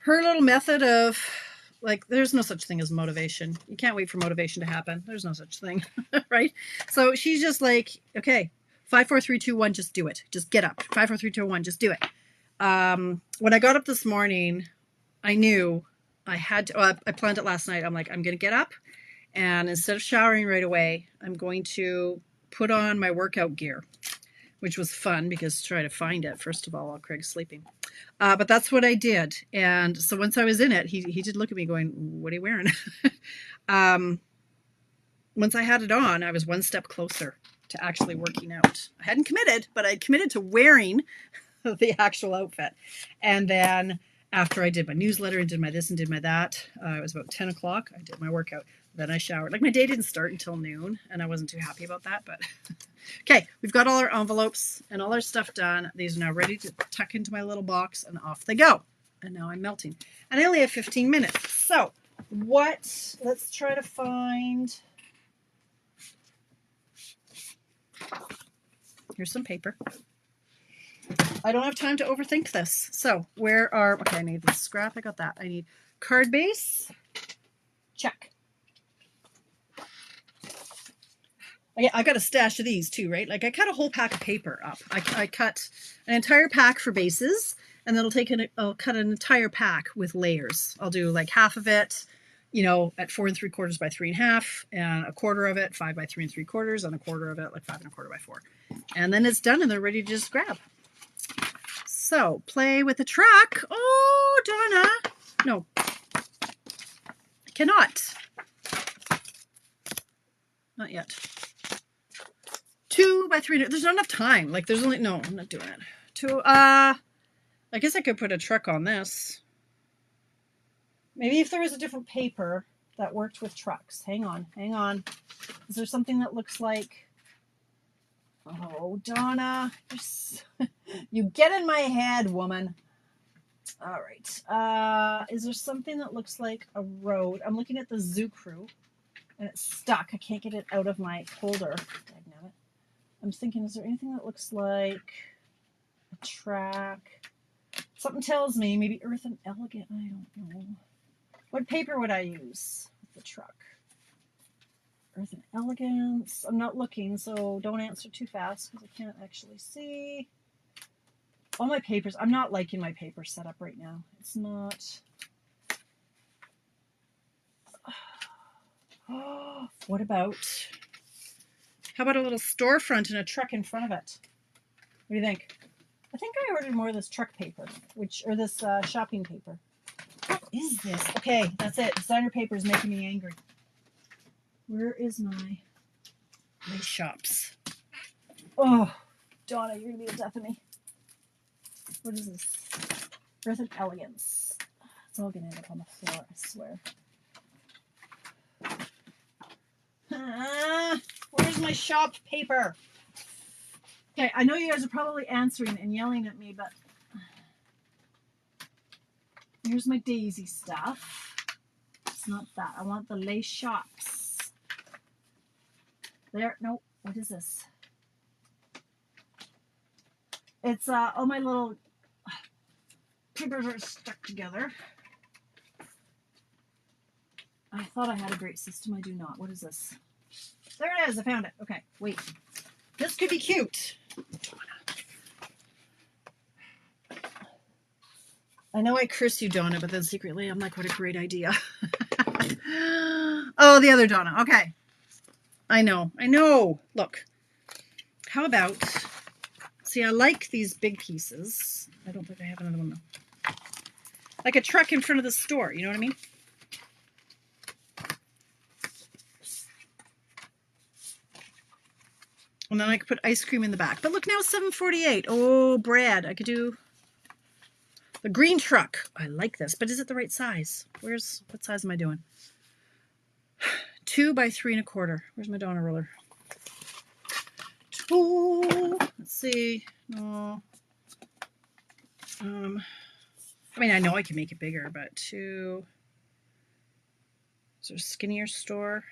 little method of, like, there's no such thing as motivation. You can't wait for motivation to happen. There's no such thing, right? So she's just like, okay, 5, 4, 3, 2, 1, just do it. Just get up. 5, 4, 3, 2, 1, just do it. When I got up this morning, I knew I had to, I planned it last night. I'm like, I'm going to get up and instead of showering right away, I'm going to put on my workout gear, which was fun because try to find it, first of all, while Craig's sleeping. But that's what I did. And so once I was in it, he did look at me going, what are you wearing? Once I had it on, I was one step closer to actually working out. I hadn't committed, but I committed to wearing the actual outfit. And then after I did my newsletter and did my this and did my that, it was about 10 o'clock. I did my workout. Then I showered. Like, my day didn't start until noon, and I wasn't too happy about that. But okay, we've got all our envelopes and all our stuff done. These are now ready to tuck into my little box, and off they go. And now I'm melting. And I only have 15 minutes. So let's try to find, here's some paper. I don't have time to overthink this. So okay, I need this scrap. I got that. I need card base. Check. I got a stash of these too, right? Like I cut a whole pack of paper up. I cut an entire pack for bases, and then I'll cut an entire pack with layers. I'll do like half of it, at 4 3/4 by 3 1/2, and a quarter of it 5 by 3 3/4, and a quarter of it like 5 1/4 by 4. And then it's done, and they're ready to just grab. So play with the truck. Oh, Donna. No, I cannot. Not yet. 2 by 3. There's not enough time. Like there's only, no, I'm not doing it. 2, I guess I could put a truck on this. Maybe if there was a different paper that worked with trucks. Hang on. Is there something that looks like, oh, Donna, you get in my head, woman. All right. Is there something that looks like a road? I'm looking at the Zoo Crew, and it's stuck. I can't get it out of my holder. I'm thinking, is there anything that looks like a track? Something tells me maybe Earth and Elegant. I don't know. What paper would I use with the truck? Earth and Elegance. I'm not looking, so don't answer too fast because I can't actually see. All my papers. I'm not liking my paper setup right now. It's not. What about? How about a little storefront and a truck in front of it? What do you think? I think I ordered more of this truck paper, or this shopping paper. What is this? Okay, that's it. Designer paper is making me angry. Where is my shops? Oh, Donna, you're going to be the death of me. What is this? Earth and Elegance. It's all going to end up on the floor, I swear. Where's my shop paper? Okay, I know you guys are probably answering and yelling at me, but here's my daisy stuff. It's not that. I want the lace shops. There. No. What is this? It's all my little papers are stuck together. I thought I had a great system. I do not. What is this? There it is. I found it. Okay, wait. This could be cute. I know I curse you, Donna, but then secretly I'm like, what a great idea. Oh, the other Donna. Okay. I know. Look. How about, see, I like these big pieces. I don't think I have another one though. Like a truck in front of the store. You know what I mean? And then I could put ice cream in the back. But look, now it's 7:48. Oh, Brad, I could do the green truck. I like this, but is it the right size? What size am I doing? 2 by 3 1/4. Where's my Donna ruler? 2. Let's see. No. I mean, I know I can make it bigger, but 2. Is there a skinnier store?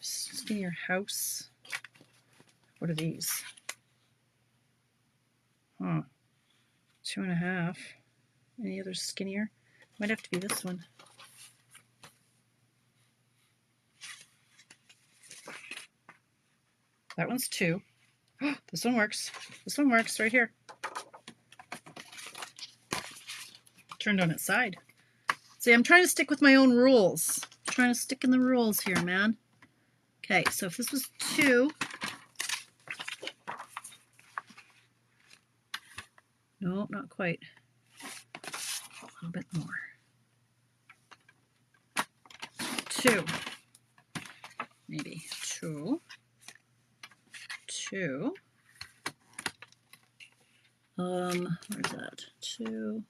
Skinnier house? What are these? 2 1/2. Any other skinnier? Might have to be this one. That one's 2. This one works. This one works right here. Turned on its side. See, I'm trying to stick with my own rules. I'm trying to stick in the rules here, man. Okay, so if this was 2. No, not quite. A little bit more. 2. Maybe 2. 2. Where's that? 2.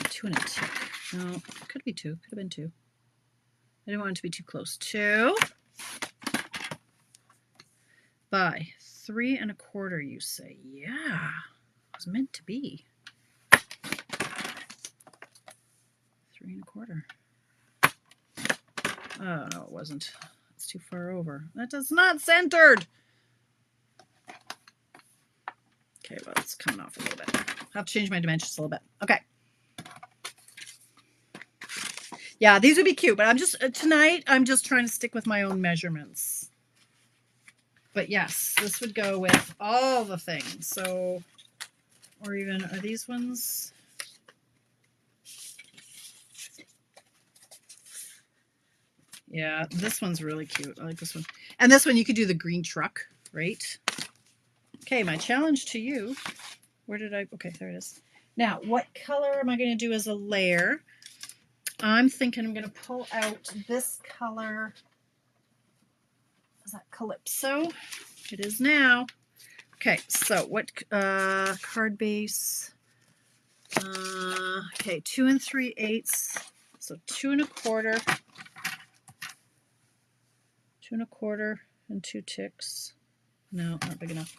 2 and a tick. No, could be 2. Could have been 2. I didn't want it to be too close. 2 by 3 1/4, you say. Yeah, it was meant to be. 3 1/4. Oh, no, it wasn't. It's too far over. That is not centered. Okay, well, it's coming off a little bit. I'll have to change my dimensions a little bit. Okay. Yeah, these would be cute, but I'm just, tonight, I'm just trying to stick with my own measurements. But yes, this would go with all the things. So, or even, are these ones? Yeah, this one's really cute. I like this one. And this one, you could do the green truck, right? Okay, my challenge to you. Where did I? Okay, there it is. Now, what color am I going to do as a layer? I'm thinking I'm going to pull out this color. Is that Calypso? It is now. Okay, so what card base? Okay, 2 3/8. So 2 1/4. 2 1/4 and 2 ticks. No, not big enough.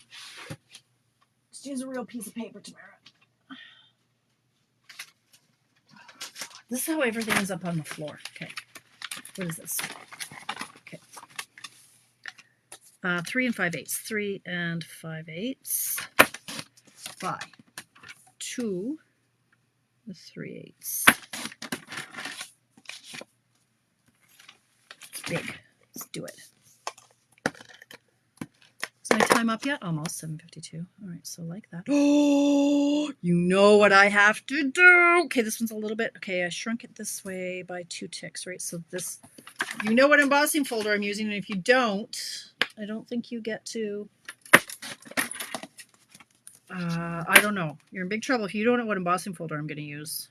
Let's use a real piece of paper, Tamara. This is how everything is up on the floor. Okay, what is this? Okay, 3 5/8. 3 5/8 by 2 3/8. It's big. Let's do it. Is my time up yet? Almost 7:52. All right, so like that. Oh, you know what I have to do. Okay, this one's a little bit. Okay, I shrunk it this way by 2 ticks, right? So this, you know what embossing folder I'm using, and if you don't, I don't think you get to. I don't know. You're in big trouble if you don't know what embossing folder I'm going to use.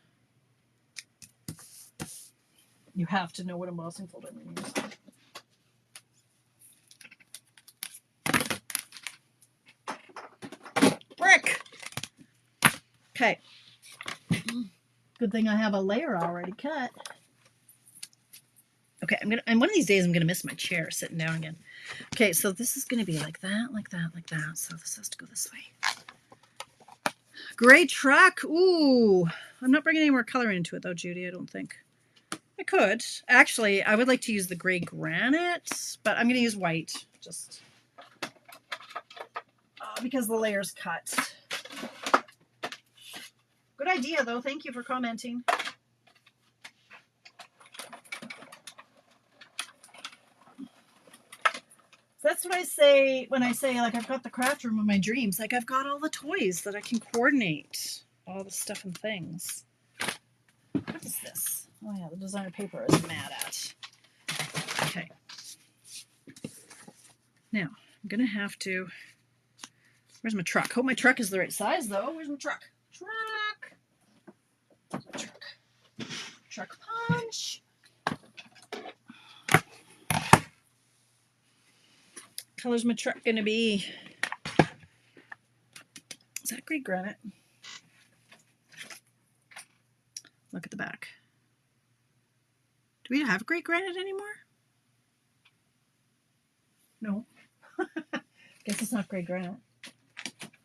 You have to know what embossing folder I'm going to use. Brick! Okay. Good thing I have a layer already cut. Okay, and one of these days I'm gonna miss my chair sitting down again. Okay, so this is gonna be like that, like that, like that. So this has to go this way. Gray truck. Ooh, I'm not bringing any more color into it though, Judy. I don't think. I could. Actually, I would like to use the gray granite, but I'm gonna use white just because the layer's cut. Good idea though. Thank you for commenting. That's what I say when I say, like, I've got the craft room of my dreams. Like, I've got all the toys that I can coordinate all the stuff and things. What is this? Oh, yeah, the designer paper is mad at. Okay. Now, I'm going to have to... Where's my truck? Hope my truck is the right size, though. Where's my truck? Truck! Where's my truck? Truck punch! Color's my truck gonna be? Is that gray granite? Look at the back. Do we have gray granite anymore? No. Guess it's not gray granite.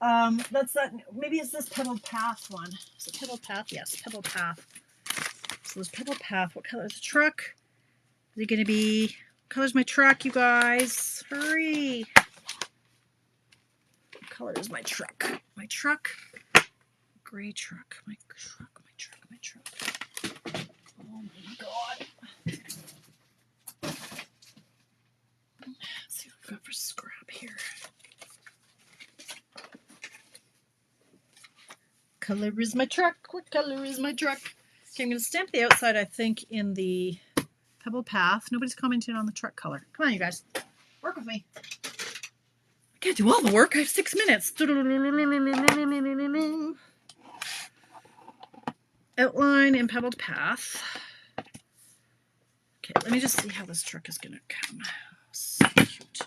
That's that. Maybe it's this Pebble Path one. Is it Pebble Path? Yes, Pebble Path. So this Pebble Path. What color is the truck? Is it gonna be? What color's my truck, you guys? Hurry! What color is my truck? My truck. Gray truck. My truck. My truck. My truck. Oh my god. Let's see what I've got for scrap here. Color is my truck. What color is my truck? Okay, I'm going to stamp the outside, I think, in the Pebble Path. Nobody's commenting on the truck color. Come on, you guys. Work with me. I can't do all the work. I have 6 minutes. Outline in Pebbled Path. Okay, let me just see how this truck is going to come. So cute.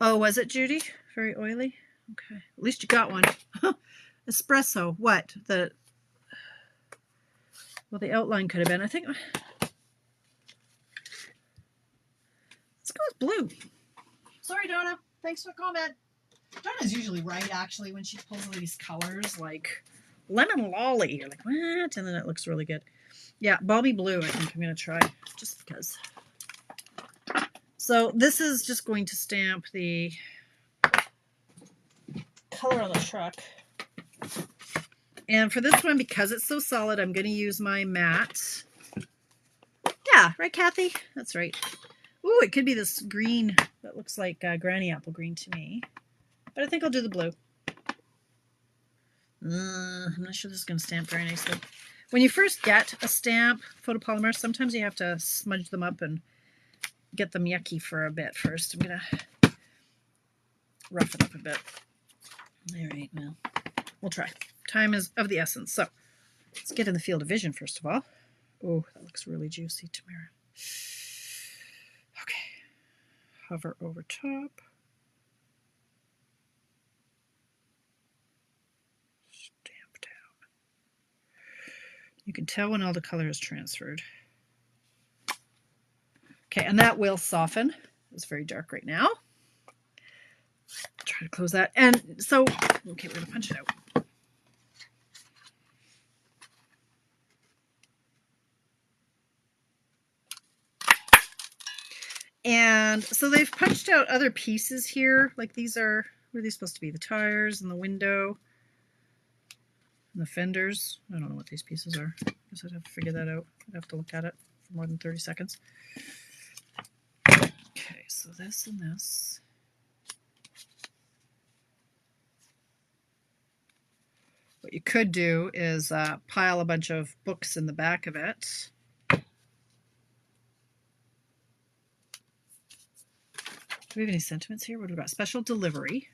Oh, was it, Judy? Very oily? Okay. At least you got one. Espresso. What? Well, the outline could have been, I think. go with blue. Sorry, Donna. Thanks for the comment. Donna's usually right, actually, when she pulls these colors, like lemon lolly. You're like, what? And then it looks really good. Yeah, balmy blue, I think I'm going to try, just because. So this is just going to stamp the color on the truck. And for this one, because it's so solid, I'm going to use my matte. Yeah, right, Kathy? That's right. Ooh, it could be this green that looks like granny apple green to me. But I think I'll do the blue. I'm not sure this is going to stamp very nicely. When you first get a stamp, photopolymer, sometimes you have to smudge them up and get them yucky for a bit first. I'm going to rough it up a bit. All right, well, we'll try. Time is of the essence. So let's get in the field of vision first of all. Oh, that looks really juicy, Tamara. Okay. Hover over top. Stamp down. You can tell when all the color is transferred. Okay, and that will soften. It's very dark right now. Try to close that. And so, okay, we're going to punch it out. And so they've punched out other pieces here. Like these are, what are these supposed to be? The tires and the window and the fenders. I don't know what these pieces are. I guess I'd have to figure that out. I'd have to look at it for more than 30 seconds. Okay, so this and this. What you could do is pile a bunch of books in the back of it. Do we have any sentiments here? What about special delivery?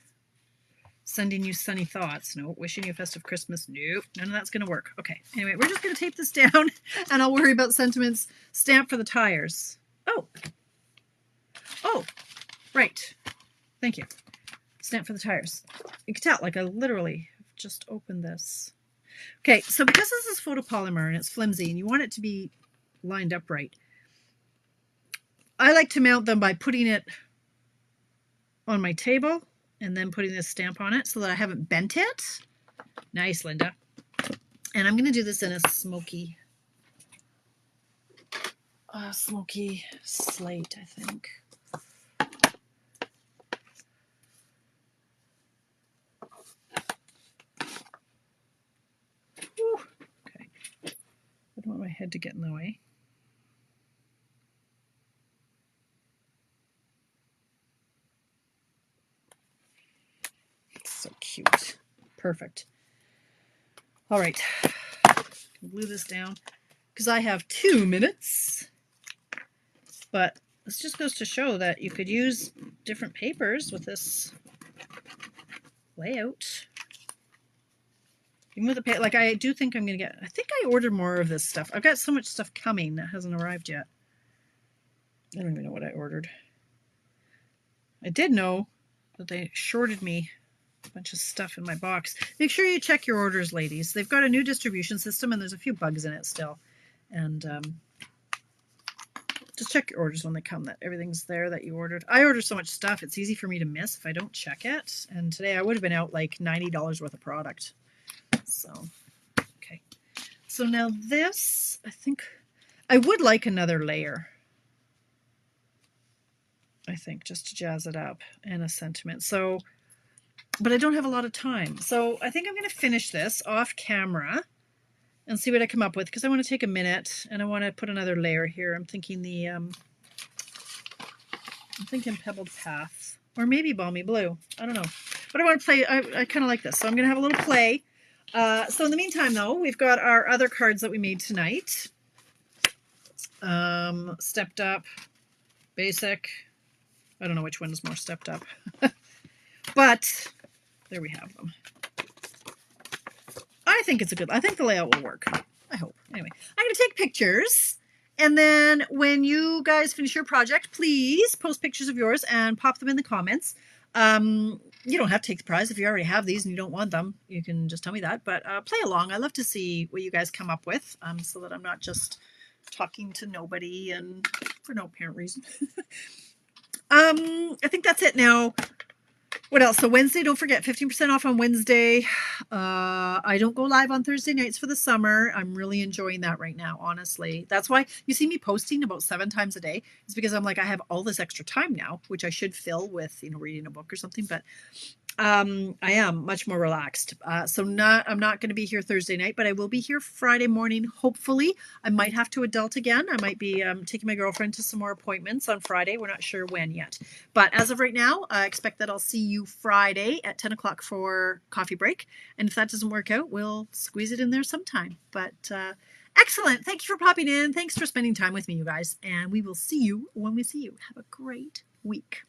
Sending you sunny thoughts. No. Wishing you a festive Christmas. Nope. None of that's going to work. Okay. Anyway, we're just going to tape this down and I'll worry about sentiments. Stamp for the tires. Oh. Oh. Right. Thank you. Stamp for the tires. You can tell, like I literally have just opened this. Okay. So because this is photopolymer and it's flimsy and you want it to be lined up right, I like to mount them by putting it on my table and then putting this stamp on it so that I haven't bent it. Nice, Linda. And I'm going to do this in a smoky slate, I think. Whew. Okay. I don't want my head to get in the way. So cute. Perfect. All right. Glue this down because I have 2 minutes. But this just goes to show that you could use different papers with this layout. Even with the paper, like I do think I'm going to get, I think I ordered more of this stuff. I've got so much stuff coming that hasn't arrived yet. I don't even know what I ordered. I did know that they shorted me a bunch of stuff in my box. Make sure you check your orders, ladies. They've got a new distribution system and there's a few bugs in it still. And just check your orders when they come, that everything's there that you ordered. I order so much stuff, it's easy for me to miss if I don't check it. And today I would have been out like $90 worth of product. So, okay. So now this, I think, I would like another layer. I think, just to jazz it up, and a sentiment. So, but I don't have a lot of time. So I think I'm going to finish this off camera and see what I come up with, because I want to take a minute and I want to put another layer here. I'm thinking I'm thinking Pebbled Path, or maybe Balmy Blue. I don't know. But I want to play, I kind of like this. So I'm going to have a little play. So in the meantime, though, we've got our other cards that we made tonight. Stepped Up, Basic. I don't know which one is more stepped up. But there we have them. I think it's I think the layout will work. I hope. Anyway, I'm going to take pictures. And then when you guys finish your project, please post pictures of yours and pop them in the comments. You don't have to take the prize if you already have these and you don't want them. You can just tell me that. But play along. I love to see what you guys come up with, so that I'm not just talking to nobody and for no apparent reason. I think that's it now. What else? So Wednesday, don't forget 15% off on Wednesday. I don't go live on Thursday nights for the summer. I'm really enjoying that right now, honestly. That's why you see me posting about 7 times a day. It's because I'm like, I have all this extra time now, which I should fill with, reading a book or something. But I am much more relaxed. I'm not going to be here Thursday night, but I will be here Friday morning. Hopefully, I might have to adult again. I might be taking my girlfriend to some more appointments on Friday. We're not sure when yet, but as of right now, I expect that I'll see you Friday at 10 o'clock for coffee break. And if that doesn't work out, we'll squeeze it in there sometime. But excellent. Thank you for popping in. Thanks for spending time with me, you guys. And we will see you when we see you. Have a great week.